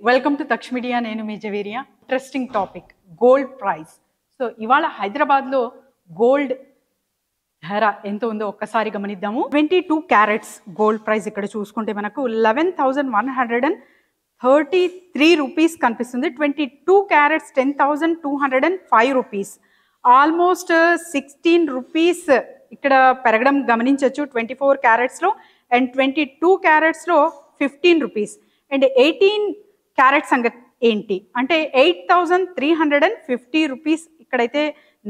Welcome to Taksh media. నేను మీ Javeria. Interesting topic gold price. So ఇవాళ హైదరాబాద్లో గోల్డ్ ధర ఎంత ఉందో ఒక్కసారి గమనిద్దాము. 22 క్యారెట్స్ గోల్డ్ ప్రైస్ ఇక్కడ చూసుకుంటే మనకు 11,133 రూపీస్ కనిపిస్తుంది. 22 క్యారెట్స్ 10,205 రూపీస్, ఆల్మోస్ట్ 16 రూపీస్ ఇక్కడ పెరగడం గమనించవచ్చు 24 క్యారెట్స్లో. అండ్ 22 క్యారెట్స్లో 15 రూపీస్. అండ్ 18 క్యారెట్ సంగతి ఏంటి అంటే 8,350 రూపీస్ ఇక్కడైతే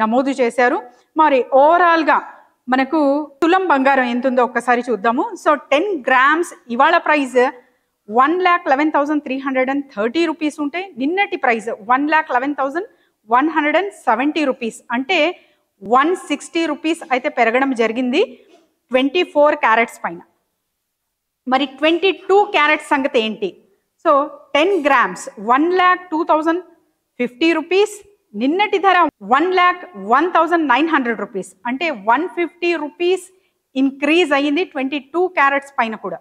నమోదు చేశారు. మరి ఓవరాల్గా మనకు తులం బంగారం ఎంత ఉందో ఒక్కసారి చూద్దాము. సో 10 గ్రామ్స్ ఇవాళ ప్రైస్ 1,11,330 రూపీస్ ఉంటే నిన్నటి ప్రైస్ 1,11,170 రూపీస్, అంటే 160 రూపీస్ అయితే పెరగడం జరిగింది 24 క్యారెట్స్ పైన. మరి 22 క్యారెట్స్ సంగతి ఏంటి? సో 10 గ్రామ్స్ 1,02,050 రూపీస్, నిన్నటి ధర 1,01,900 రూపీస్, అంటే 150 రూపీస్ ఇంక్రీజ్ అయ్యింది 22 క్యారెట్స్ పైన కూడా.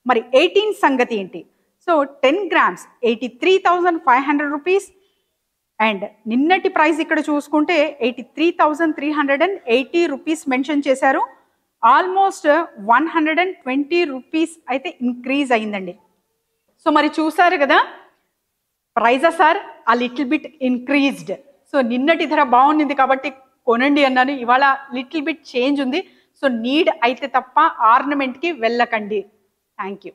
మరి 18 సంగతి ఏంటి? సో 10 గ్రామ్స్ 83,500 రూపీస్, అండ్ నిన్నటి ప్రైస్ ఇక్కడ చూసుకుంటే 83,380 రూపీస్ మెన్షన్ చేశారు. ఆల్మోస్ట్ 120 రూపీస్ అయితే ఇంక్రీజ్ అయిందండి. సో మరి చూసారు కదా, ప్రైజెస్ ఆర్ ఆ లిటిల్ బిట్ ఇంక్రీజ్డ్. సో నిన్నటి ధర బాగుంది కాబట్టి కొనండి అన్నాను. ఇవాళ లిటిల్ బిట్ చేంజ్ ఉంది. సో నీడ్ అయితే తప్ప ఆర్నమెంట్కి వెళ్ళకండి. Thank you.